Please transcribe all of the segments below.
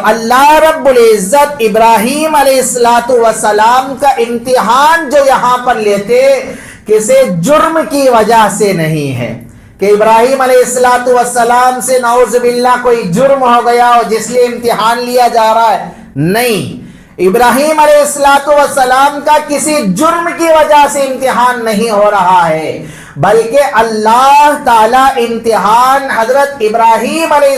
اللہ رب العزت ابراہیم علیہ السلام کا امتحان جو یہاں پر لیتے کسی جرم کی وجہ سے نہیں ہے کہ ابراہیم علیہ السلام سے نعوذ باللہ کوئی جرم ہو گیا اور جس لیے امتحان لیا جا رہا ہے، نہیں، ابراہیم علیہ السلام کا کسی جرم کی وجہ سے امتحان نہیں ہو رہا ہے، بلکہ اللہ تعالیٰ امتحان حضرت ابراہیم علیہ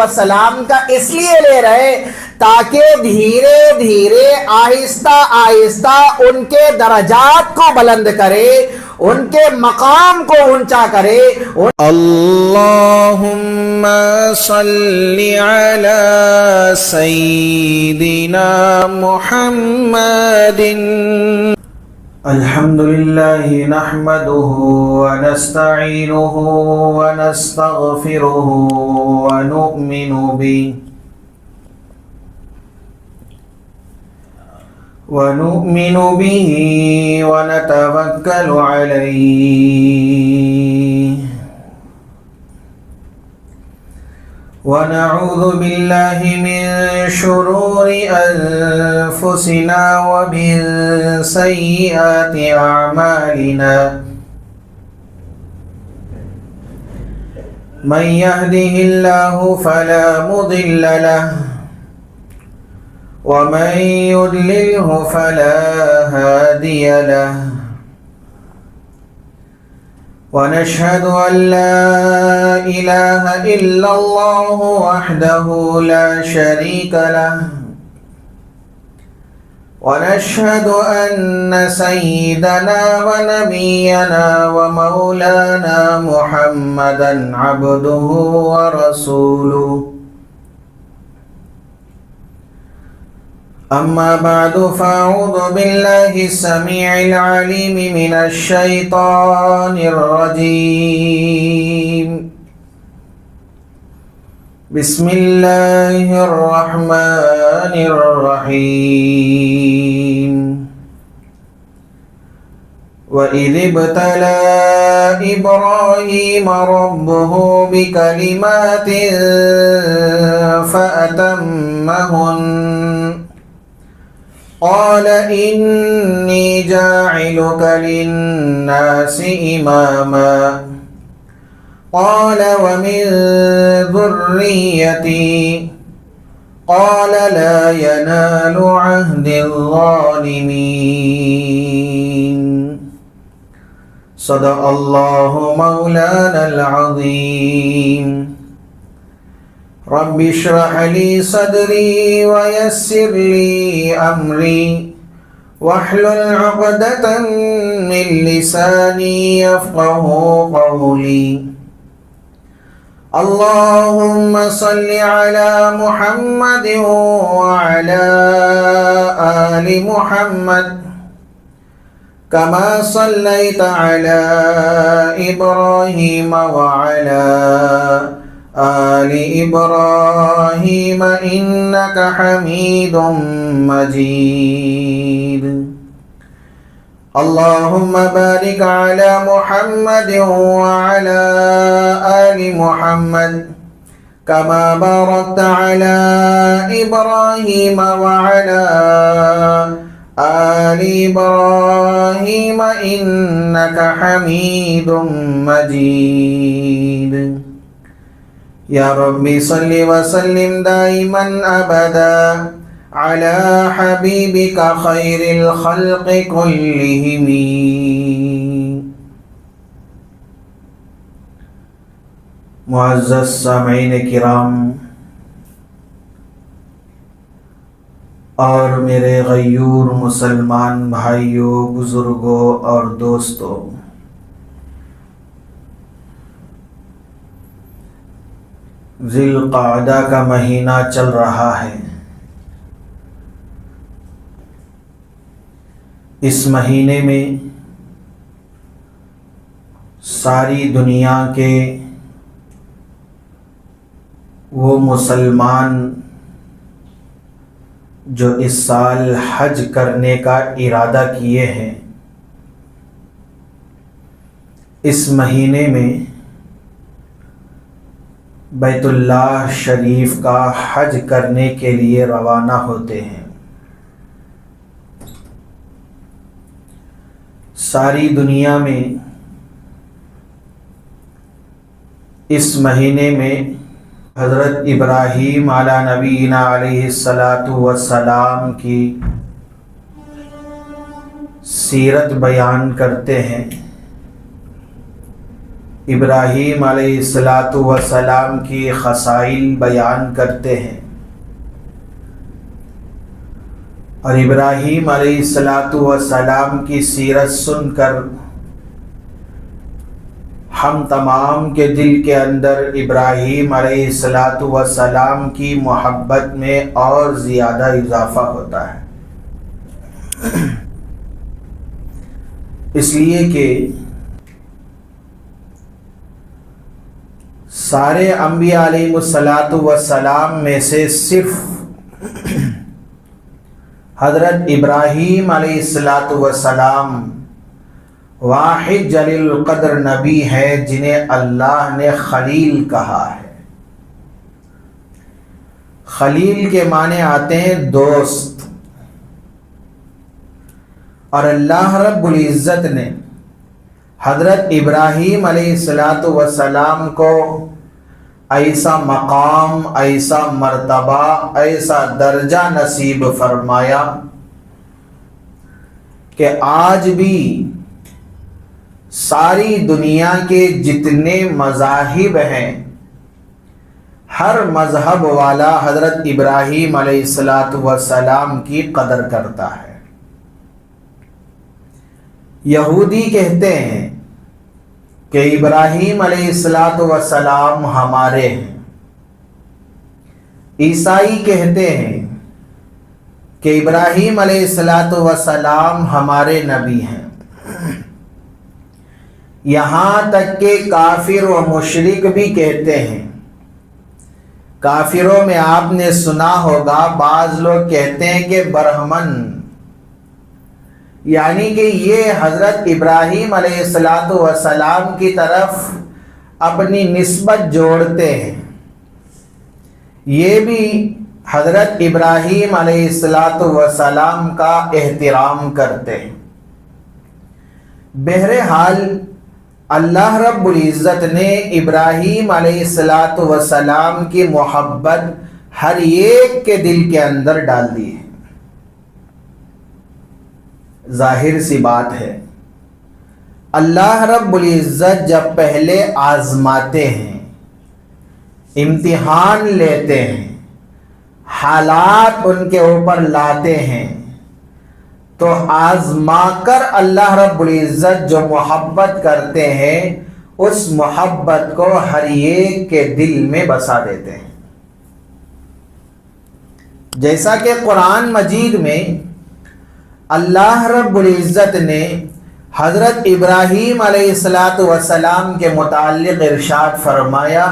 السلام کا اس لیے لے رہے تاکہ دھیرے دھیرے آہستہ آہستہ ان کے درجات کو بلند کرے، ان کے مقام کو اونچا کرے۔ اللہم صلی علی سیدنا محمد۔ الحمد للہ نحمده ونستعینه ونستغفره ونؤمن به ونتوکل علیہ ونعوذ باللہ من شرور انفسنا ومن سیئات اعمالنا من يهده اللہ فلا مضل له ومن يضلله فلا هادي له ونشهد أن لا إله إلا الله وحده لا شريك له ونشهد أن سيدنا ونبينا ومولانا محمدا عبده ورسوله أما بعد فأعوذ بالله السميع العليم من الشيطان الرجيم بسم الله الرحمن الرحيم وَإِذِ ابْتَلَى إِبْرَاهِيمَ رَبُّهُ بِكَلِمَاتٍ فَأَتَمَّهُنَّ قال إني جاعلك للناس إماما قال ومن ذريتي قال لا ينال عهد الظالمين صدق الله مولانا العظيم رب اشرح لي صدري ويسر لي أمري واحلل عقدة من لساني يفقه قولي اللهم صل على محمد وعلى آل محمد كما صليت على إبراهيم وعلى آل إبراهيم إنك حميد مجيد اللهم بارك على محمد وعلى آل محمد كما باركت على إبراهيم وعلى آل إبراهيم إنك حميد مجيد یا ربی صلی وسلم دائما ابدا على حبیبک خیر الخلق کلہم۔ معزز سامعین کرام اور میرے غیور مسلمان بھائیوں، بزرگوں اور دوستوں، ذی القعدہ کا مہینہ چل رہا ہے۔ اس مہینے میں ساری دنیا کے وہ مسلمان جو اس سال حج کرنے کا ارادہ کیے ہیں، اس مہینے میں بیت اللہ شریف کا حج کرنے کے لیے روانہ ہوتے ہیں۔ ساری دنیا میں اس مہینے میں حضرت ابراہیم علی نبینا علیہ الصلاۃ والسلام کی سیرت بیان کرتے ہیں۔ ابراہیم علیہ الصلاۃ والسلام کی خصائل بیان کرتے ہیں، اور ابراہیم علیہ الصلاۃ والسلام کی سیرت سن کر ہم تمام کے دل کے اندر ابراہیم علیہ الصلاۃ والسلام کی محبت میں اور زیادہ اضافہ ہوتا ہے، اس لیے کہ سارے انبیاء علیہ الصلاۃ والسلام میں سے صرف حضرت ابراہیم علیہ الصلاۃ والسلام واحد جلیل القدر نبی ہے جنہیں اللہ نے خلیل کہا ہے۔ خلیل کے معنی آتے ہیں دوست، اور اللہ رب العزت نے حضرت ابراہیم علیہ الصلاۃ والسلام کو ایسا مقام، ایسا مرتبہ، ایسا درجہ نصیب فرمایا کہ آج بھی ساری دنیا کے جتنے مذاہب ہیں، ہر مذہب والا حضرت ابراہیم علیہ الصلاۃ والسلام کی قدر کرتا ہے۔ یہودی کہتے ہیں کہ ابراہیم علیہ الصلاۃ والسلام ہمارے ہیں، عیسائی کہتے ہیں کہ ابراہیم علیہ الصلاۃ والسلام ہمارے نبی ہیں، یہاں تک کہ کافر و مشرک بھی کہتے ہیں۔ کافروں میں آپ نے سنا ہوگا بعض لوگ کہتے ہیں کہ برہمن، یعنی کہ یہ حضرت ابراہیم علیہ الصلاۃ والسلام کی طرف اپنی نسبت جوڑتے ہیں، یہ بھی حضرت ابراہیم علیہ الصلاۃ والسلام کا احترام کرتے ہیں۔ بہرحال اللہ رب العزت نے ابراہیم علیہ الصلاۃ والسلام کی محبت ہر ایک کے دل کے اندر ڈال دی ہے۔ ظاہر سی بات ہے، اللہ رب العزت جب پہلے آزماتے ہیں، امتحان لیتے ہیں، حالات ان کے اوپر لاتے ہیں، تو آزما کر اللہ رب العزت جو محبت کرتے ہیں اس محبت کو ہر ایک کے دل میں بسا دیتے ہیں۔ جیسا کہ قرآن مجید میں اللہ رب العزت نے حضرت ابراہیم علیہ الصلاۃ والسلام کے متعلق ارشاد فرمایا،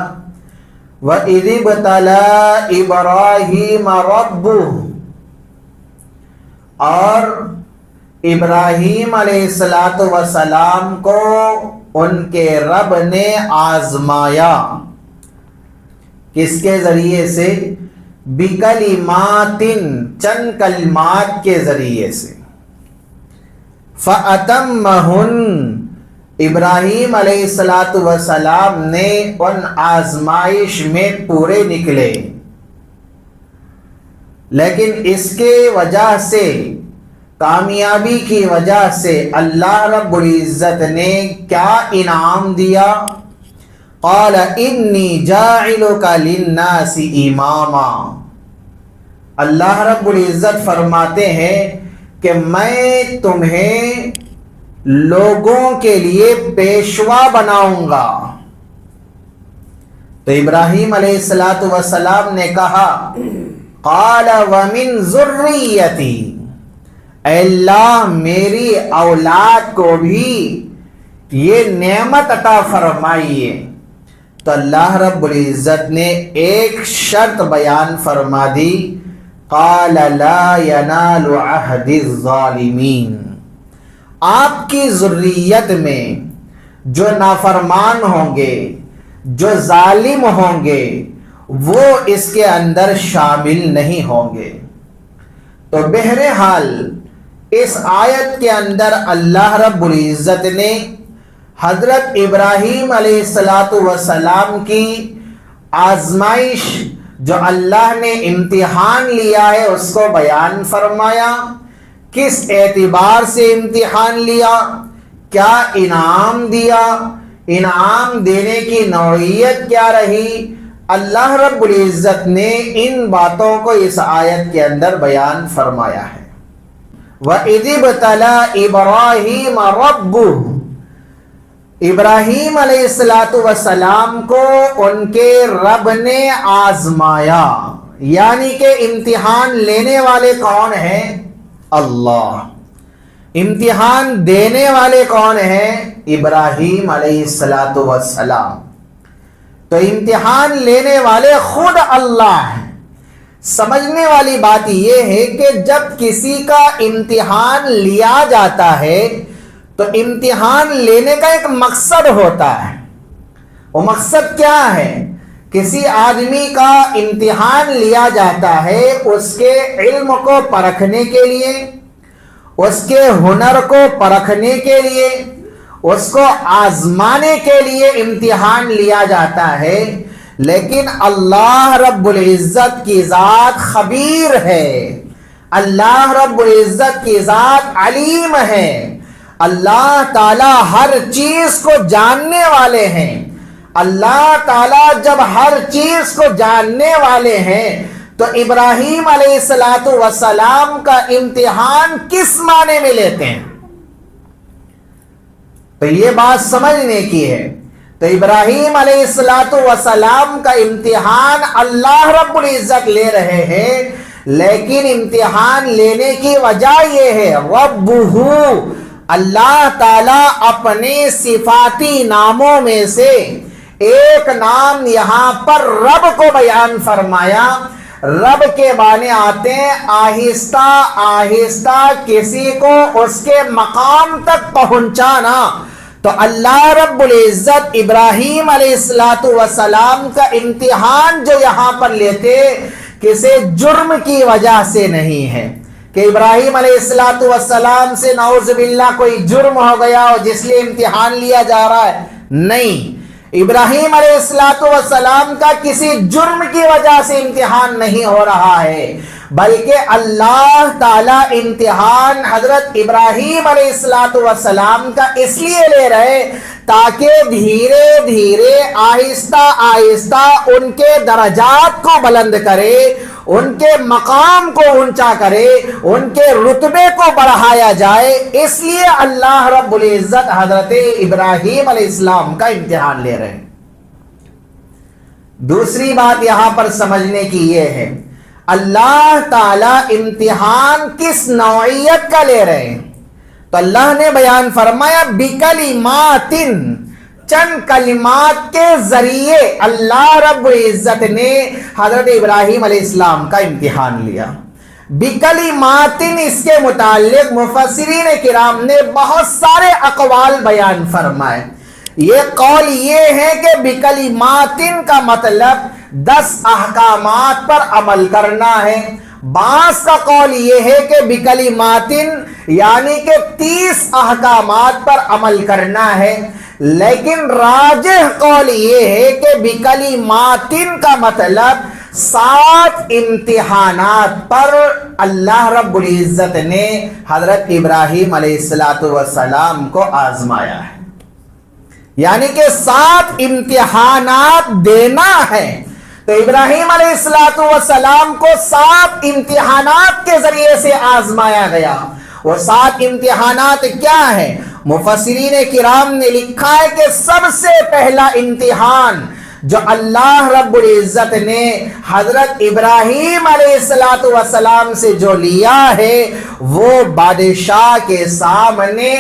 وَإِذِ ابْتَلَىٰ إِبْرَاهِيمَ رَبُّهُ، اور ابراہیم علیہ الصلاۃ والسلام کو ان کے رب نے آزمایا، کس کے ذریعے سے؟ بِكَلِمَاتٍ، چند کلمات کے ذریعے سے۔ فَأَتَمَّهُنَّ، ابراہیم علیہ الصلاۃ والسلام نے ان آزمائش میں پورے نکلے، لیکن اس کے وجہ سے، کامیابی کی وجہ سے اللہ رب العزت نے کیا انعام دیا؟ قال انی جاعلک للناس اماما، اللہ رب العزت فرماتے ہیں کہ میں تمہیں لوگوں کے لیے پیشوا بناؤں گا۔ تو ابراہیم علیہ الصلاۃ والسلام نے کہا، قال ومن ذریتی، اے اللہ میری اولاد کو بھی یہ نعمت عطا فرمائیے۔ تو اللہ رب العزت نے ایک شرط بیان فرما دی، قال لا ینال عہد الظالمین، آپ کی ذریت میں جو نافرمان ہوں گے، جو ظالم ہوں گے وہ اس کے اندر شامل نہیں ہوں گے۔ تو بہرحال اس آیت کے اندر اللہ رب العزت نے حضرت ابراہیم علیہ السلام کی آزمائش جو اللہ نے امتحان لیا ہے اس کو بیان فرمایا۔ کس اعتبار سے امتحان لیا، کیا انعام دیا، انعام دینے کی نوعیت کیا رہی، اللہ رب العزت نے ان باتوں کو اس آیت کے اندر بیان فرمایا ہے۔ وَإِذِ ابْتَلَىٰ إِبْرَاهِيمَ رَبُّهُ، ابراہیم علیہ السلام کو ان کے رب نے آزمایا، یعنی کہ امتحان لینے والے کون ہیں؟ اللہ۔ امتحان دینے والے کون ہیں؟ ابراہیم علیہ السلام۔ تو امتحان لینے والے خود اللہ ہیں۔ سمجھنے والی بات یہ ہے کہ جب کسی کا امتحان لیا جاتا ہے تو امتحان لینے کا ایک مقصد ہوتا ہے۔ وہ مقصد کیا ہے؟ کسی آدمی کا امتحان لیا جاتا ہے اس کے علم کو پرکھنے کے لیے، اس کے ہنر کو پرکھنے کے لیے، اس کو آزمانے کے لیے امتحان لیا جاتا ہے۔ لیکن اللہ رب العزت کی ذات خبیر ہے، اللہ رب العزت کی ذات علیم ہے، اللہ تعالی ہر چیز کو جاننے والے ہیں۔ اللہ تعالی جب ہر چیز کو جاننے والے ہیں تو ابراہیم علیہ السلام کا امتحان کس معنی میں لیتے ہیں؟ تو یہ بات سمجھنے کی ہے۔ تو ابراہیم علیہ السلام کا امتحان اللہ رب العزت لے رہے ہیں، لیکن امتحان لینے کی وجہ یہ ہے ربہ، اللہ تعالیٰ اپنے صفاتی ناموں میں سے ایک نام یہاں پر رب کو بیان فرمایا۔ رب کے معنی آتے ہیں آہستہ آہستہ کسی کو اس کے مقام تک پہنچانا۔ تو اللہ رب العزت ابراہیم علیہ السلام کا امتحان جو یہاں پر لیتے کسی جرم کی وجہ سے نہیں ہے کہ ابراہیم علیہ السلام سے نعوذ باللہ کوئی جرم ہو گیا اور جس لیے امتحان لیا جا رہا ہے، نہیں، ابراہیم علیہ السلام کا کسی جرم کی وجہ سے امتحان نہیں ہو رہا ہے، بلکہ اللہ تعالی امتحان حضرت ابراہیم علیہ السلام کا اس لیے لے رہے تاکہ دھیرے دھیرے آہستہ آہستہ ان کے درجات کو بلند کرے، ان کے مقام کو اونچا کرے، ان کے رتبے کو بڑھایا جائے۔ اس لیے اللہ رب العزت حضرت ابراہیم علیہ السلام کا امتحان لے رہے ہیں۔ دوسری بات یہاں پر سمجھنے کی یہ ہے، اللہ تعالی امتحان کس نوعیت کا لے رہے ہیں؟ تو اللہ نے بیان فرمایا بکلمات، چند کلمات کے ذریعے اللہ رب العزت نے حضرت ابراہیم علیہ السلام کا امتحان لیا۔ بکلمات، اس کے متعلق مفسرین کرام نے بہت سارے اقوال بیان فرمائے۔ یہ قول یہ ہے کہ بکلمات کا مطلب 10 احکامات پر عمل کرنا ہے۔ بعض کا قول یہ ہے کہ بکلمات یعنی کہ 30 احکامات پر عمل کرنا ہے، لیکن راجح قول یہ ہے کہ بکلمات کا مطلب 7 امتحانات پر اللہ رب العزت نے حضرت ابراہیم علیہ السلام کو آزمایا ہے، یعنی کہ 7 امتحانات دینا ہے۔ تو ابراہیم علیہ السلام کو 7 امتحانات کے ذریعے سے آزمایا گیا۔ وہ 7 امتحانات کیا ہیں؟ مفسرین کرام نے لکھا ہے کہ سب سے پہلا امتحان جو اللہ رب العزت نے حضرت ابراہیم علیہ السلام سے جو لیا ہے وہ بادشاہ کے سامنے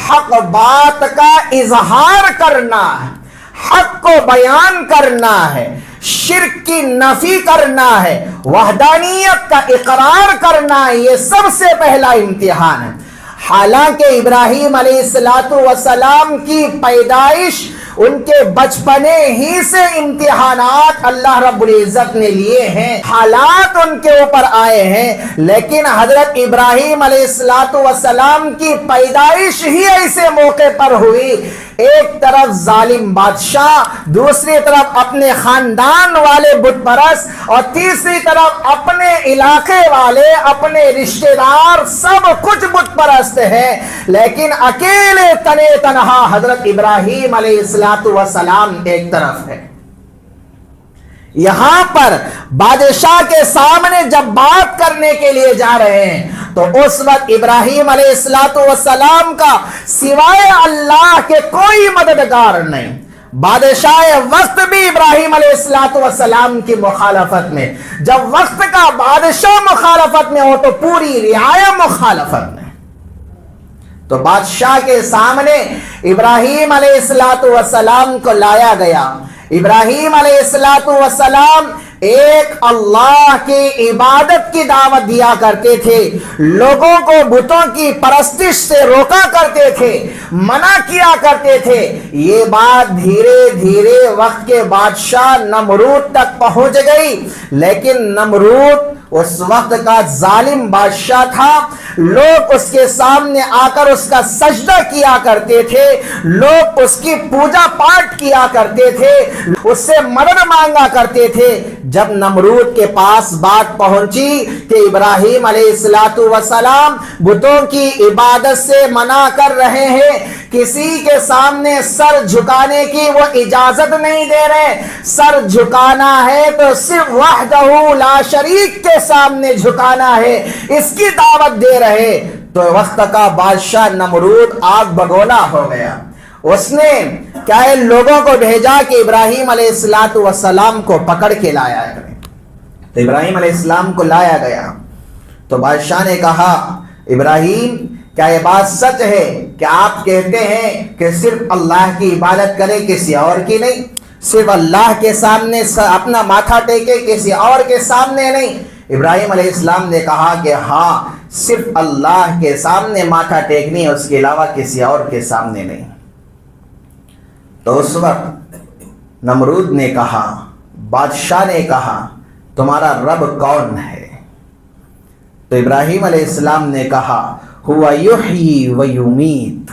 حق بات کا اظہار کرنا ہے، حق کو بیان کرنا ہے، شرک کی نفی کرنا ہے، وحدانیت کا اقرار کرنا ہے۔ یہ سب سے پہلا امتحان ہے۔ حالانکہ ابراہیم علیہ السلام کی پیدائش ان کے بچپنے ہی سے امتحانات اللہ رب العزت نے لیے ہیں، حالات ان کے اوپر آئے ہیں، لیکن حضرت ابراہیم علیہ السلام کی پیدائش ہی ایسے موقع پر ہوئی، ایک طرف ظالم بادشاہ، دوسری طرف اپنے خاندان والے بت پرست، اور تیسری طرف اپنے علاقے والے، اپنے رشتہ دار، سب کچھ بت پرست ہیں، لیکن اکیلے تنے تنہا حضرت ابراہیم علیہ السلام ایک طرف ہے۔ یہاں پر بادشاہ کے سامنے جب بات کرنے کے لیے جا رہے ہیں تو اس وقت ابراہیم علیہ السلام کا سوائے اللہ کے کوئی مددگار نہیں۔ بادشاہ وقت بھی ابراہیم علیہ السلام کی مخالفت میں، جب وقت کا بادشاہ مخالفت میں ہو تو پوری رعایا مخالفت میں۔ تو بادشاہ کے سامنے ابراہیم علیہ السلام کو لایا گیا۔ ابراہیم علیہ السلام ایک اللہ کی عبادت کی دعوت دیا کرتے تھے، لوگوں کو بتوں کی پرستش سے روکا کرتے تھے، منع کیا کرتے تھے۔ یہ بات دھیرے دھیرے وقت کے بادشاہ نمرود تک پہنچ گئی، لیکن نمرود اس وقت کا ظالم بادشاہ تھا، لوگ اس کے سامنے آ کر اس کا سجدہ کیا کرتے تھے، لوگ اس کی پوجا پاٹ کیا کرتے تھے، اس سے مدد مانگا کرتے تھے۔ جب نمرود کے پاس بات پہنچی کہ ابراہیم علیہ السلام بتوں کی عبادت سے منع کر رہے ہیں، کسی کے سامنے سر جھکانے کی وہ اجازت نہیں دے رہے، سر جھکانا ہے تو صرف وحدہ لا شریک کے سامنے جھکانا ہے، اس کی دعوت دے رہے، تو وقت کا بادشاہ نمرود آگ بگولا ہو گیا۔ اس نے کیا ہے لوگوں کو بھیجا کہ ابراہیم علیہ السلام کو پکڑ کے لایا کریں۔ تو ابراہیم علیہ السلام کو لایا گیا تو بادشاہ نے کہا، ابراہیم کیا یہ بات سچ ہے کہ آپ کہتے ہیں کہ صرف اللہ کی عبادت کرے کسی اور کی نہیں، صرف اللہ کے سامنے اپنا ماتھا ٹیکے کسی اور کے سامنے نہیں؟ ابراہیم علیہ السلام نے کہا کہ ہاں، صرف اللہ کے سامنے ماتھا ٹیکنی ہے، اس کے علاوہ کسی اور کے سامنے نہیں۔ تو اس وقت نمرود نے کہا، بادشاہ نے کہا، تمہارا رب کون ہے؟ تو ابراہیم علیہ السلام نے کہا، ہوا یحیی و یمیت،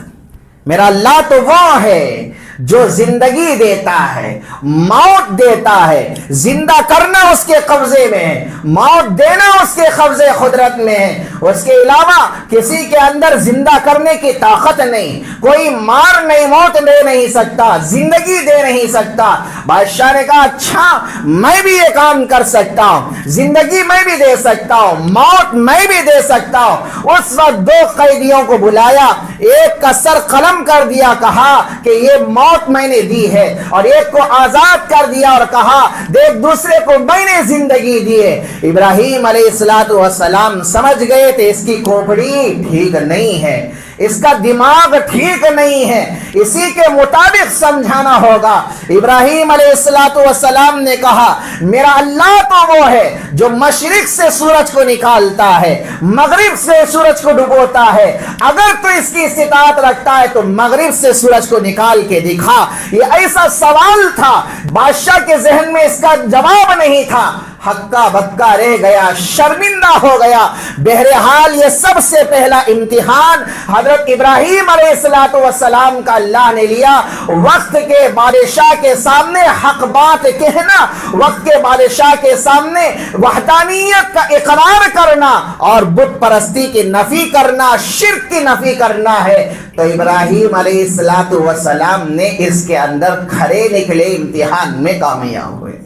میرا اللہ تو وہ ہے جو زندگی دیتا ہے، موت دیتا ہے، زندہ کرنا اس کے قبضے میں ہے، موت دینا اس کے قبضے قدرت میں ہے، اس کے علاوہ کسی کے اندر زندہ کرنے کی طاقت نہیں، کوئی مار نہیں، موت دے نہیں سکتا، زندگی دے نہیں سکتا۔ بادشاہ نے کہا، اچھا میں بھی یہ کام کر سکتا ہوں، زندگی میں بھی دے سکتا ہوں، موت میں بھی دے سکتا ہوں۔ اس وقت دو قیدیوں کو بلایا، ایک کا سر قلم کر دیا، کہا کہ یہ موت میں نے دی ہے، اور ایک کو آزاد کر دیا اور کہا دیکھ دوسرے کو میں نے زندگی دی ہے۔ ابراہیم علیہ السلام سمجھ گئے تھے اس کی کھوپڑی ٹھیک نہیں ہے، اس کا دماغ ٹھیک نہیں ہے، اسی کے مطابق سمجھانا ہوگا۔ ابراہیم علیہ السلام نے کہا، میرا اللہ تو وہ ہے جو مشرق سے سورج کو نکالتا ہے، مغرب سے سورج کو ڈبوتا ہے، اگر تو اس کی استطاعت رکھتا ہے تو مغرب سے سورج کو نکال کے دکھا۔ یہ ایسا سوال تھا، بادشاہ کے ذہن میں اس کا جواب نہیں تھا، ہکا بکا رہ گیا، شرمندہ ہو گیا۔ بہرحال یہ سب سے پہلا امتحان حضرت ابراہیم علیہ السلام کا اللہ نے لیا، وقت کے بادشاہ کے سامنے حق بات کہنا، وقت کے بادشاہ کے سامنے وحدانیت کا اقرار کرنا اور بت پرستی کی نفی کرنا، شرک کی نفی کرنا ہے۔ تو ابراہیم علیہ السلام نے اس کے اندر کھڑے نکلے، امتحان میں کامیاب ہوئے۔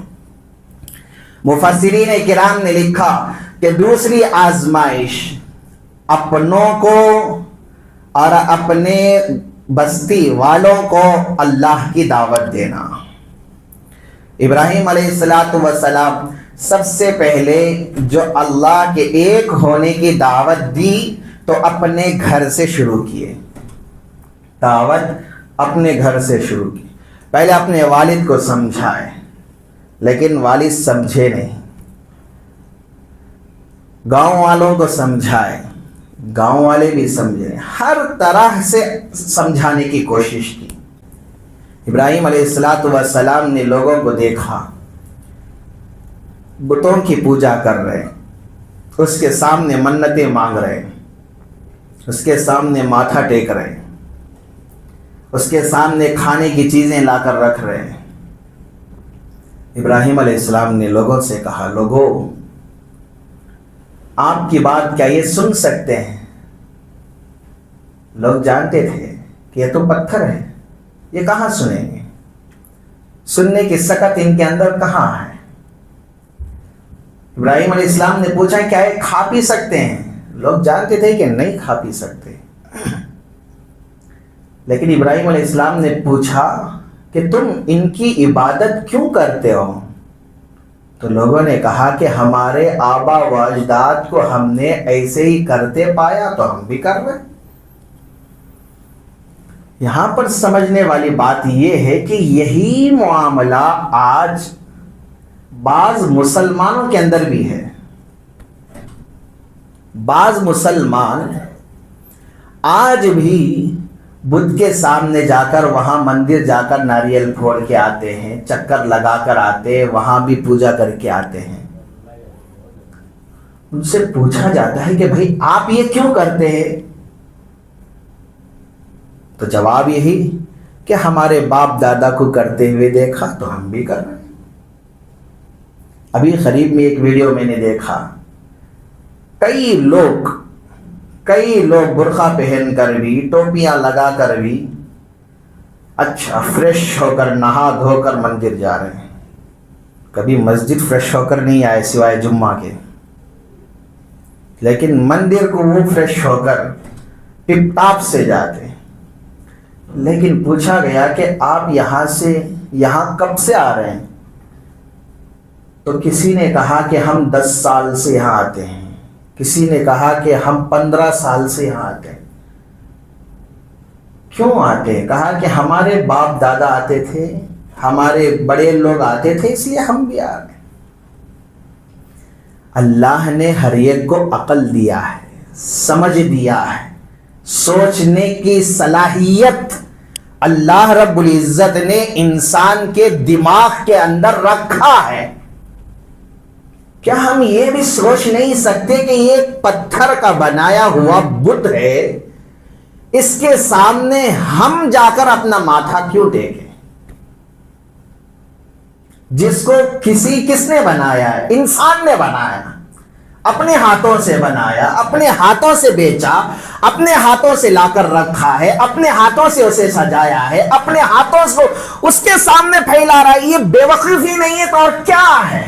مفسرین کرام نے لکھا کہ دوسری آزمائش اپنوں کو اور اپنے بستی والوں کو اللہ کی دعوت دینا۔ ابراہیم علیہ السلام سب سے پہلے جو اللہ کے ایک ہونے کی دعوت دی تو اپنے گھر سے شروع کیے، دعوت اپنے گھر سے شروع کی۔ پہلے اپنے والد کو سمجھائے، لیکن والد سمجھے نہیں، گاؤں والوں کو سمجھائے، گاؤں والے بھی سمجھے، ہر طرح سے سمجھانے کی کوشش کی، ابراہیم علیہ السلام نے لوگوں کو دیکھا بتوں کی پوجا کر رہے، اس کے سامنے منتیں مانگ رہے، اس کے سامنے ماتھا ٹیک رہے، اس کے سامنے کھانے کی چیزیں لا کر رکھ رہے ہیں۔ ابراہیم علیہ السلام نے لوگوں سے کہا، لوگوں آپ کی بات کیا یہ سن سکتے ہیں؟ لوگ جانتے تھے کہ یہ تو پتھر ہے، یہ کہاں سنیں گے، سننے کی سکت ان کے اندر کہاں ہے۔ ابراہیم علیہ السلام نے پوچھا کیا یہ کھا پی سکتے ہیں؟ لوگ جانتے تھے کہ نہیں کھا پی سکتے، لیکن ابراہیم علیہ السلام نے پوچھا کہ تم ان کی عبادت کیوں کرتے ہو؟ تو لوگوں نے کہا کہ ہمارے آبا و اجداد کو ہم نے ایسے ہی کرتے پایا تو ہم بھی کر رہے۔ یہاں پر سمجھنے والی بات یہ ہے کہ یہی معاملہ آج بعض مسلمانوں کے اندر بھی ہے۔ بعض مسلمان آج بھی بدھ کے سامنے جا کر، وہاں مندر جا کر ناریل پھوڑ کے آتے ہیں، چکر لگا کر آتے ہیں، وہاں بھی پوجا کر کے آتے ہیں۔ ان سے پوچھا جاتا ہے کہ بھائی آپ یہ کیوں کرتے ہیں؟ تو جواب یہی کہ ہمارے باپ دادا کو کرتے ہوئے دیکھا تو ہم بھی کر رہے ہیں۔ ابھی قریب میں ایک ویڈیو میں نے دیکھا، کئی لوگ برقع پہن کر بھی، ٹوپیاں لگا کر بھی اچھا فریش ہو کر، نہا دھو کر مندر جا رہے ہیں۔ کبھی مسجد فریش ہو کر نہیں آئے سوائے جمعہ کے، لیکن مندر کو وہ فریش ہو کر ٹپ ٹاپ سے جاتے ہیں۔ لیکن پوچھا گیا کہ آپ یہاں کب سے آ رہے ہیں؟ تو کسی نے کہا کہ ہم 10 سال سے یہاں آتے ہیں، کسی نے کہا کہ ہم 15 سال سے یہاں آتے ہیں۔ کیوں آتے ہیں؟ کہا کہ ہمارے باپ دادا آتے تھے، ہمارے بڑے لوگ آتے تھے، اس لیے ہم بھی آ رہے ہیں۔ اللہ نے ہر ایک کو عقل دیا ہے، سمجھ دیا ہے، سوچنے کی صلاحیت اللہ رب العزت نے انسان کے دماغ کے اندر رکھا ہے۔ کیا ہم یہ بھی سوچ نہیں سکتے کہ یہ پتھر کا بنایا ہوا بت ہے، اس کے سامنے ہم جا کر اپنا ماتھا کیوں ٹیکیں؟ جس کو کس نے بنایا ہے؟ انسان نے بنایا، اپنے ہاتھوں سے بنایا، اپنے ہاتھوں سے بیچا، اپنے ہاتھوں سے لا کر رکھا ہے، اپنے ہاتھوں سے اسے سجایا ہے، اپنے ہاتھوں سے اس کے سامنے پھیلا رہا ہے۔ یہ بے وقوفی نہیں ہے تو اور کیا ہے؟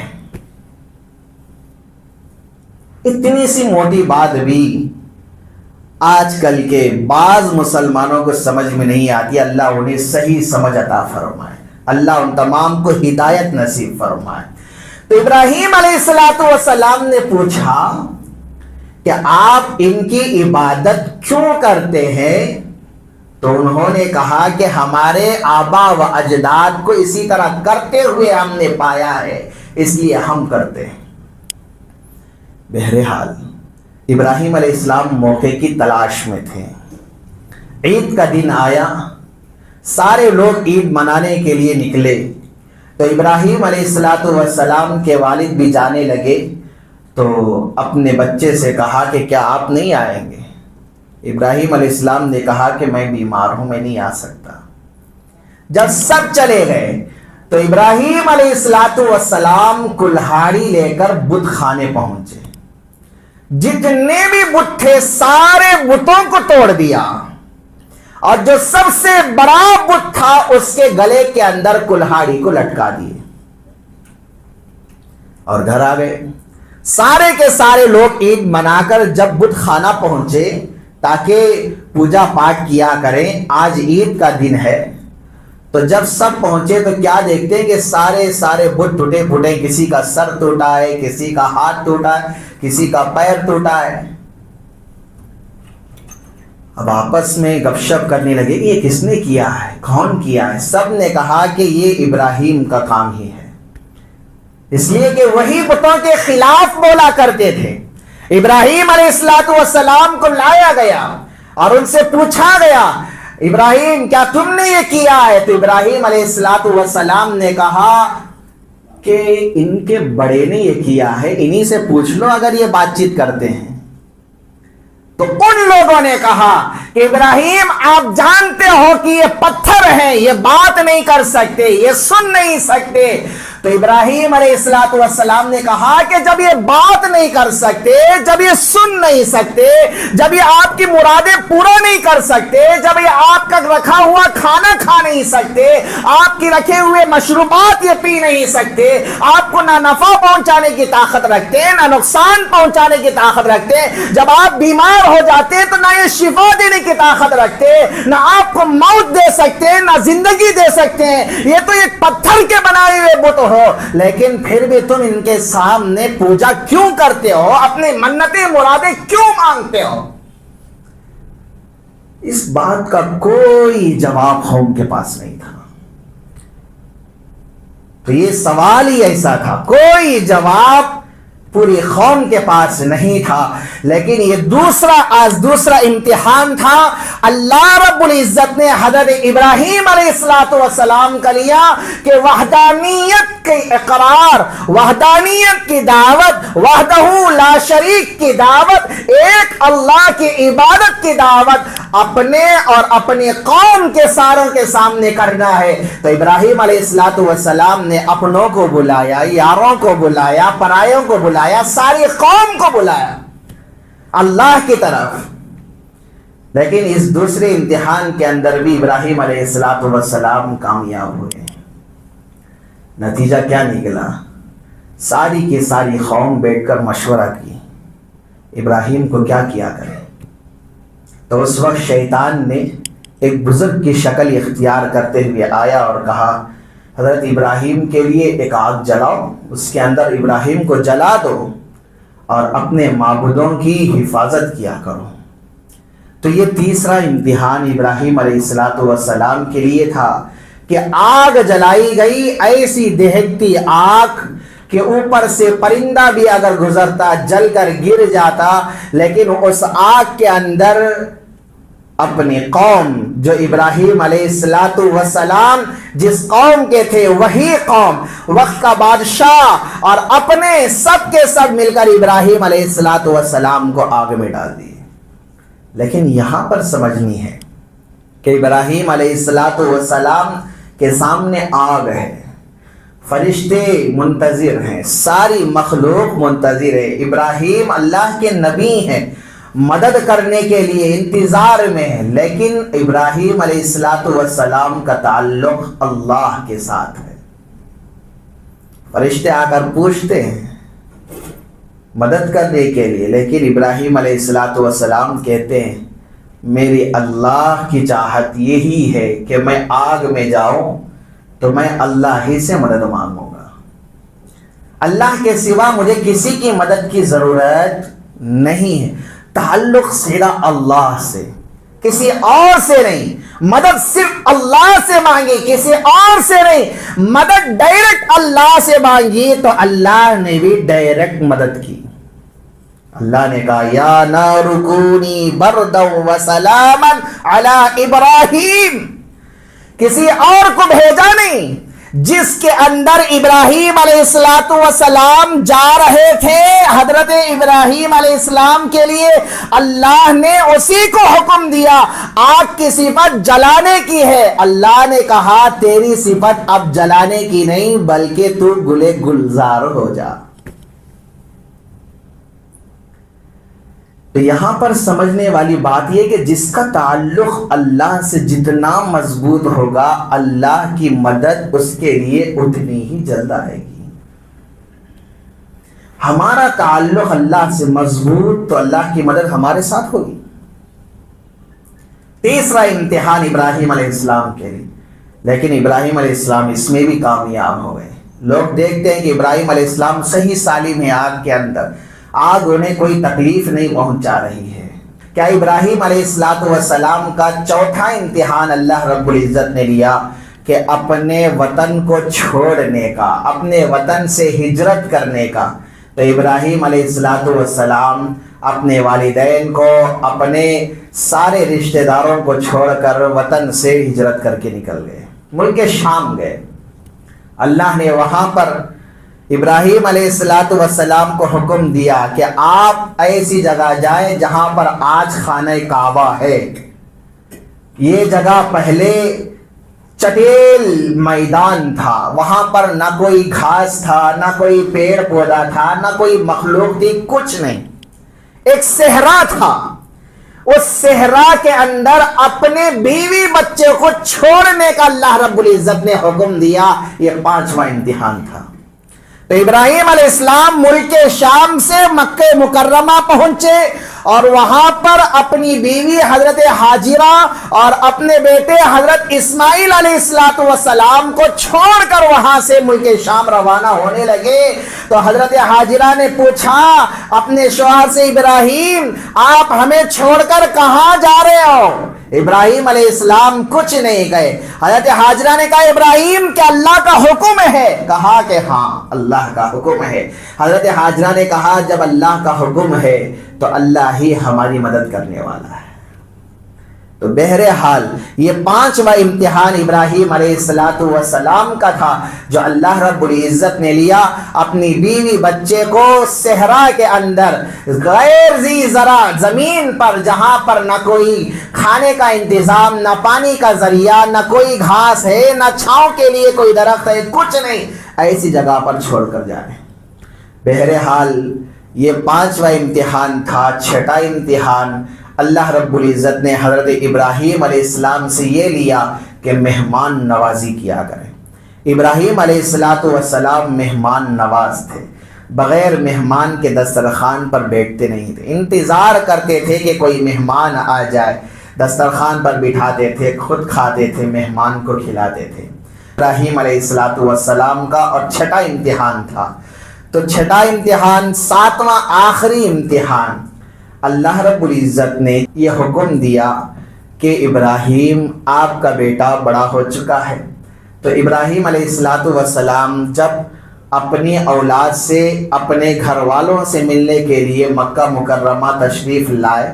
اتنی سی موٹی بات بھی آج کل کے بعض مسلمانوں کو سمجھ میں نہیں آتی۔ اللہ انہیں صحیح سمجھ عطا فرمائے، اللہ ان تمام کو ہدایت نصیب فرمائے۔ تو ابراہیم علیہ السلام نے پوچھا کہ آپ ان کی عبادت کیوں کرتے ہیں؟ تو انہوں نے کہا کہ ہمارے آبا و اجداد کو اسی طرح کرتے ہوئے ہم نے پایا ہے، اس لیے ہم کرتے ہیں۔ بہرحال ابراہیم علیہ السلام موقع کی تلاش میں تھے۔ عید کا دن آیا، سارے لوگ عید منانے کے لیے نکلے، تو ابراہیم علیہ السلام کے والد بھی جانے لگے، تو اپنے بچے سے کہا کہ کیا آپ نہیں آئیں گے؟ ابراہیم علیہ السلام نے کہا کہ میں بیمار ہوں، میں نہیں آ سکتا۔ جب سب چلے گئے تو ابراہیم علیہ السلام کلہاڑی لے کر بت خانے پہنچے۔ جتنے بھی بت تھے سارے بتوں کو توڑ دیا، اور جو سب سے بڑا بت تھا اس کے گلے کے اندر کلہاڑی کو لٹکا دیے اور گھر آ گئے۔ سارے کے سارے لوگ عید منا کر جب بت خانہ پہنچے تاکہ پوجا پاٹ کیا کریں، آج عید کا دن ہے، تو جب سب پہنچے تو کیا دیکھتے ہیں کہ سارے بت ٹوٹے پھوٹے، کسی کا سر ٹوٹا ہے، کسی کا ہاتھ ٹوٹا ہے، کسی کا پیر ٹوٹا ہے۔ اب آپس میں گپ شپ کرنے لگے کہ یہ کس نے کیا ہے، کون کیا ہے؟ سب نے کہا کہ یہ ابراہیم کا کام ہی ہے، اس لیے کہ وہی بتوں کے خلاف بولا کرتے تھے۔ ابراہیم علیہ السلام کو لایا گیا اور ان سے پوچھا گیا ابراہیم کیا تم نے یہ کیا ہے؟ تو ابراہیم علیہ السلام نے کہا کہ ان کے بڑے نے یہ کیا ہے، انہی سے پوچھ لو اگر یہ بات چیت کرتے ہیں۔ تو ان لوگوں نے کہا کہ ابراہیم آپ جانتے ہو کہ یہ پتھر ہیں، یہ بات نہیں کر سکتے، یہ سن نہیں سکتے۔ تو ابراہیم علیہ السلام نے کہا کہ جب یہ بات نہیں کر سکتے، جب یہ سن نہیں سکتے، جب یہ آپ کی مرادیں پورا نہیں کر سکتے، جب یہ آپ کا رکھا ہوا کھانا کھا نہیں سکتے، آپ کی رکھے ہوئے مشروبات یہ پی نہیں سکتے، آپ کو نہ نفع پہنچانے کی طاقت رکھتے ہیں نہ نقصان پہنچانے کی طاقت رکھتے ہیں، جب آپ بیمار ہو جاتے ہیں تو نہ یہ شفا دینے کی طاقت رکھتے، نہ آپ کو موت دے سکتے ہیں نہ زندگی دے سکتے ہیں، یہ تو ایک پتھر کے بنائے ہوئے بت ہو، لیکن پھر بھی تم ان کے سامنے پوجا کیوں کرتے ہو؟ اپنی منتیں مرادیں کیوں مانگتے ہو؟ اس بات کا کوئی جواب قوم کے پاس نہیں تھا۔ تو یہ سوال ہی ایسا تھا، کوئی جواب پوری قوم کے پاس نہیں تھا۔ لیکن یہ دوسرا امتحان تھا اللہ رب العزت نے حضرت ابراہیم علیہ السلام کا لیا کہ وحدانیت کے اقرار، وحدانیت کی دعوت، وحدہ لا شریک کی دعوت، ایک اللہ کی عبادت کی دعوت اپنے اور اپنی قوم کے ساروں کے سامنے کرنا ہے۔ تو ابراہیم علیہ السلام نے اپنوں کو بلایا، یاروں کو بلایا، پرایوں کو بلایا، ساری قوم کو بلایا اللہ کی طرف۔ لیکن اس دوسرے امتحان کے اندر بھی ابراہیم علیہ السلام کامیاب ہوئے۔ نتیجہ کیا نکلا؟ ساری کی ساری قوم بیٹھ کر مشورہ کی ابراہیم کو کیا کیا کرے۔ تو اس وقت شیطان نے ایک بزرگ کی شکل اختیار کرتے ہوئے آیا اور کہا حضرت ابراہیم کے لیے ایک آگ جلاؤ، اس کے اندر ابراہیم کو جلا دو اور اپنے معبودوں کی حفاظت کیا کرو۔ تو یہ تیسرا امتحان ابراہیم علیہ السلام کے لیے تھا کہ آگ جلائی گئی، ایسی دہکتی آگ کہ اوپر سے پرندہ بھی اگر گزرتا جل کر گر جاتا، لیکن اس آگ کے اندر اپنی قوم جو ابراہیم علیہ السلام جس قوم کے تھے وہی قوم، وقت کا بادشاہ اور اپنے سب کے سب مل کر ابراہیم علیہ السلام کو آگ میں ڈال دیے۔ لیکن یہاں پر سمجھنی ہے کہ ابراہیم علیہ السلام کے سامنے آگ ہے، فرشتے منتظر ہیں، ساری مخلوق منتظر ہے، ابراہیم اللہ کے نبی ہیں، مدد کرنے کے لیے انتظار میں ہے، لیکن ابراہیم علیہ السلام کا تعلق اللہ کے ساتھ ہے۔ فرشتے آ کر پوچھتے ہیں مدد کرنے کے لیے، لیکن ابراہیم علیہ السلام کہتے ہیں میری اللہ کی چاہت یہی ہے کہ میں آگ میں جاؤں تو میں اللہ ہی سے مدد مانگوں گا، اللہ کے سوا مجھے کسی کی مدد کی ضرورت نہیں ہے۔ تعلق سیدھا اللہ سے، کسی اور سے نہیں، مدد صرف اللہ سے مانگی، کسی اور سے نہیں، مدد ڈائریکٹ اللہ سے مانگی تو اللہ نے بھی ڈائریکٹ مدد کی۔ اللہ نے کہا یا نار کونی بردا وسلاما علی ابراہیم، کسی اور کو بھیجا نہیں، جس کے اندر ابراہیم علیہ السلام جا رہے تھے حضرت ابراہیم علیہ السلام کے لیے اللہ نے اسی کو حکم دیا۔ آگ کی صفت جلانے کی ہے، اللہ نے کہا تیری صفت اب جلانے کی نہیں بلکہ تو گلے گلزار ہو جا۔ تو یہاں پر سمجھنے والی بات یہ کہ جس کا تعلق اللہ سے جتنا مضبوط ہوگا اللہ کی مدد اس کے لیے اتنی ہی جلد آئے گی۔ ہمارا تعلق اللہ سے مضبوط تو اللہ کی مدد ہمارے ساتھ ہوگی۔ تیسرا امتحان ابراہیم علیہ السلام کے لیے، لیکن ابراہیم علیہ السلام اس میں بھی کامیاب ہو گئے۔ لوگ دیکھتے ہیں کہ ابراہیم علیہ السلام صحیح سالم ہے، آگ کے اندر آگ انہیں کوئی تکلیف نہیں پہنچا رہی ہے۔ کیا ابراہیم علیہ السلام کا چوتھا امتحان اللہ رب العزت نے لیا کہ اپنے وطن کو چھوڑنے کا، اپنے وطن سے ہجرت کرنے کا۔ تو ابراہیم علیہ السلام اپنے والدین کو، اپنے سارے رشتہ داروں کو چھوڑ کر وطن سے ہجرت کر کے نکل گئے، ملک شام گئے۔ اللہ نے وہاں پر ابراہیم علیہ السلام کو حکم دیا کہ آپ ایسی جگہ جائیں جہاں پر آج خانہ کعبہ ہے۔ یہ جگہ پہلے چٹیل میدان تھا، وہاں پر نہ کوئی گھاس تھا، نہ کوئی پیڑ پودا تھا، نہ کوئی مخلوق تھی، کچھ نہیں، ایک صحرا تھا۔ اس صحرا کے اندر اپنے بیوی بچے کو چھوڑنے کا اللہ رب العزت نے حکم دیا۔ یہ 5واں امتحان تھا۔ تو ابراہیم علیہ السلام ملک شام سے مکہ مکرمہ پہنچے اور وہاں پر اپنی بیوی حضرت حاجرہ اور اپنے بیٹے حضرت اسماعیل علیہ السلام کو چھوڑ کر وہاں سے ملک شام روانہ ہونے لگے۔ تو حضرت حاجرہ نے پوچھا اپنے شوہر سے، ابراہیم آپ ہمیں چھوڑ کر کہاں جا رہے ہو؟ ابراہیم علیہ السلام کچھ نہیں کہے۔ حضرت حاجرہ نے کہا ابراہیم کیا اللہ کا حکم ہے؟ کہا کہ ہاں اللہ کا حکم ہے۔ حضرت حاجرہ نے کہا جب اللہ کا حکم ہے تو اللہ ہی ہماری مدد کرنے والا ہے۔ تو بہرحال یہ 5واں امتحان ابراہیم علیہ السلام کا تھا جو اللہ رب العزت نے لیا۔ اپنی بیوی بچے کو صحرا کے اندر غیر ذی زرع زمین پر، جہاں پر نہ کوئی کھانے کا انتظام، نہ پانی کا ذریعہ، نہ کوئی گھاس ہے، نہ چھاؤں کے لیے کوئی درخت ہے، کچھ نہیں، ایسی جگہ پر چھوڑ کر جائیں۔ بہرحال یہ 5واں امتحان تھا۔ 6واں امتحان اللہ رب العزت نے حضرت ابراہیم علیہ السلام سے یہ لیا کہ مہمان نوازی کیا کریں۔ ابراہیم علیہ السلام مہمان نواز تھے، بغیر مہمان کے دسترخوان پر بیٹھتے نہیں تھے، انتظار کرتے تھے کہ کوئی مہمان آ جائے، دسترخوان پر بٹھاتے تھے، خود کھاتے تھے، مہمان کو کھلاتے تھے۔ ابراہیم علیہ السلام کا اور 6واں امتحان تھا۔ تو 6واں امتحان، 7واں آخری امتحان، اللہ رب العزت نے یہ حکم دیا کہ ابراہیم آپ کا بیٹا بڑا ہو چکا ہے۔ تو ابراہیم علیہ السلام جب اپنی اولاد سے، اپنے گھر والوں سے ملنے کے لیے مکہ مکرمہ تشریف لائے،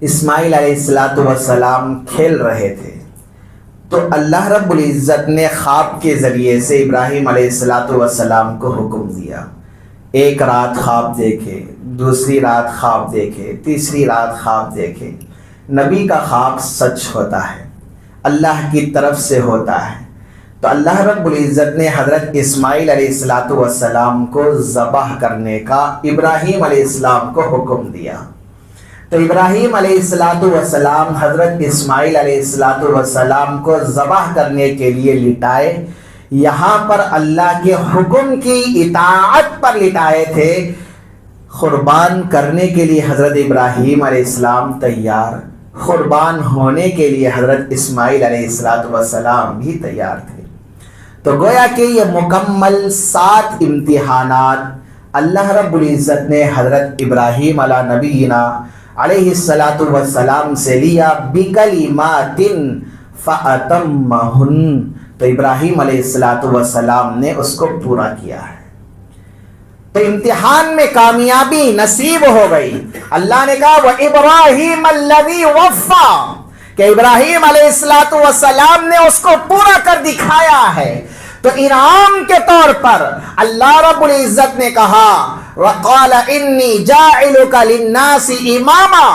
اسماعیل علیہ السلام کھیل رہے تھے۔ تو اللہ رب العزت نے خواب کے ذریعے سے ابراہیم علیہ السلام کو حکم دیا۔ ایک رات خواب دیکھے، دوسری رات خواب دیکھے، تیسری رات خواب دیکھے۔ نبی کا خواب سچ ہوتا ہے، اللہ کی طرف سے ہوتا ہے۔ تو اللہ رب العزت نے حضرت اسماعیل علیہ السلام کو ذبح کرنے کا ابراہیم علیہ السلام کو حکم دیا۔ تو ابراہیم علیہ السلام حضرت اسماعیل علیہ السلام کو ذبح کرنے کے لیے لٹائے۔ یہاں پر اللہ کے حکم کی اطاعت پر لٹائے تھے۔ قربان کرنے کے لیے حضرت ابراہیم علیہ السلام تیار، قربان ہونے کے لیے حضرت اسماعیل علیہ السلام بھی تیار تھے۔ تو گویا کہ یہ مکمل 7 امتحانات اللہ رب العزت نے حضرت ابراہیم علی نبینا علیہ السلام سے لیا، بکلمات فأتمہن۔ تو ابراہیم علیہ السلام نے اس کو پورا کیا ہے۔ تو امتحان میں کامیابی نصیب ہو گئی۔ اللہ نے کہا وَإِبْرَاهِيمَ الَّذِي وَفَّى، کہ ابراہیم علیہ السلام نے اس کو پورا کر دکھایا ہے۔ تو انعام کے طور پر اللہ رب العزت نے کہا وَقَالَ إِنِّي جَاعِلُكَ لِلنَّاسِ إِمَامًا،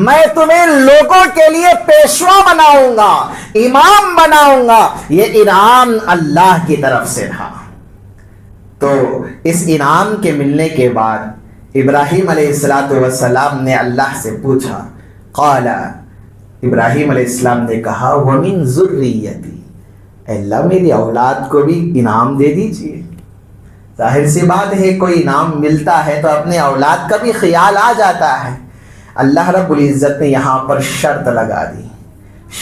میں تمہیں لوگوں کے لیے پیشوا بناؤں گا، امام بناؤں گا۔ یہ انعام اللہ کی طرف سے تھا۔ تو اس انعام کے ملنے کے بعد ابراہیم علیہ السلام نے اللہ سے پوچھا، قال، ابراہیم علیہ السلام نے کہا وَمِن ذُرِّيَّتِي، اے اللہ میری اولاد کو بھی انعام دے دیجئے۔ ظاہر سی بات ہے کوئی انعام ملتا ہے تو اپنے اولاد کا بھی خیال آ جاتا ہے۔ اللہ رب العزت نے یہاں پر شرط لگا دی۔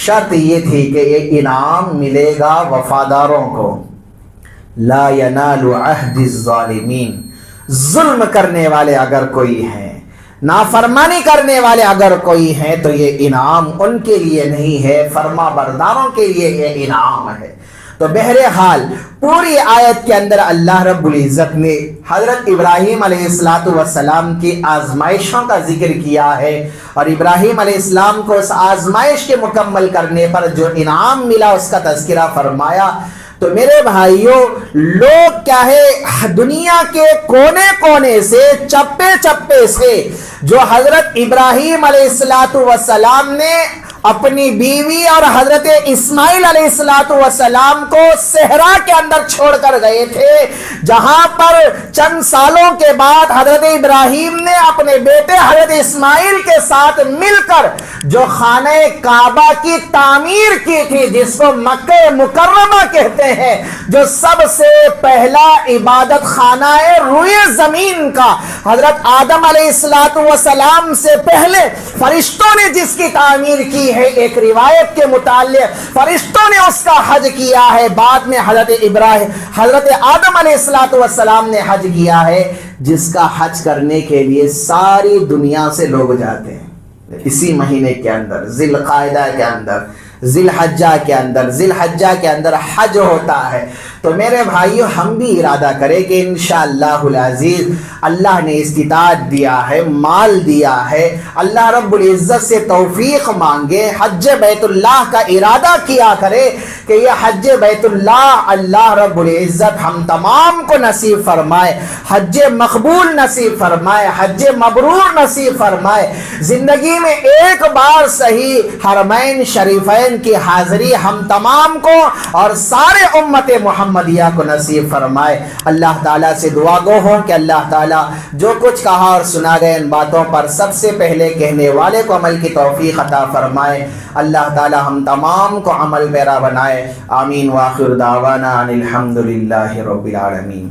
شرط یہ تھی کہ یہ انعام ملے گا وفاداروں کو۔ لا ینال عہد الظالمین، ظلم کرنے والے اگر کوئی ہیں، نافرمانی کرنے والے اگر کوئی ہیں تو یہ انعام ان کے لیے نہیں ہے، فرما برداروں کے لیے یہ انعام ہے۔ تو بہرحال پوری آیت کے اندر اللہ رب العزت نے حضرت ابراہیم علیہ السلام کی آزمائشوں کا ذکر کیا ہے، اور ابراہیم علیہ السلام کو اس آزمائش کے مکمل کرنے پر جو انعام ملا اس کا تذکرہ فرمایا۔ تو میرے بھائیوں، لوگ کیا ہے دنیا کے کونے کونے سے، چپے چپے سے، جو حضرت ابراہیم علیہ السلام نے اپنی بیوی اور حضرت اسماعیل علیہ السلام کو صحرا کے اندر چھوڑ کر گئے تھے، جہاں پر چند سالوں کے بعد حضرت ابراہیم نے اپنے بیٹے حضرت اسماعیل کے ساتھ مل کر جو خانہ کعبہ کی تعمیر کی تھی، جس کو مکہ مکرمہ کہتے ہیں، جو سب سے پہلا عبادت خانہ روئے زمین کا حضرت آدم علیہ السلام سے پہلے فرشتوں نے جس کی تعمیر کی ہے، ایک روایت کے متعلق فرشتوں نے اس کا حج کیا ہے، بعد میں حضرت آدم علیہ السلام نے حج کیا ہے، جس کا حج کرنے کے لیے ساری دنیا سے لوگ جاتے ہیں اسی مہینے کے اندر، ذی القعدہ کے اندر، ذی الحجہ کے اندر حج ہوتا ہے۔ تو میرے بھائیو، ہم بھی ارادہ کریں کہ انشاءاللہ العزیز اللہ نے استطاعت دیا ہے، مال دیا ہے، اللہ رب العزت سے توفیق مانگے، حج بیت اللہ کا ارادہ کیا کرے کہ یہ حج بیت اللہ اللہ رب العزت ہم تمام کو نصیب فرمائے، حج مقبول نصیب فرمائے، حج مبرور نصیب فرمائے۔ زندگی میں ایک بار صحیح حرمین شریفین کی حاضری ہم تمام کو اور سارے امت محمدیہ کو نصیب فرمائے۔ اللہ تعالیٰ سے دعا گو ہوں کہ اللہ تعالیٰ جو کچھ کہا اور سنا گئے ان باتوں پر سب سے پہلے کہنے والے کو عمل کی توفیق عطا فرمائے۔ اللہ تعالیٰ ہم تمام کو عمل پیرا بنائے۔ آمین۔ وآخر دعوانا ان الحمد للہ رب العالمین۔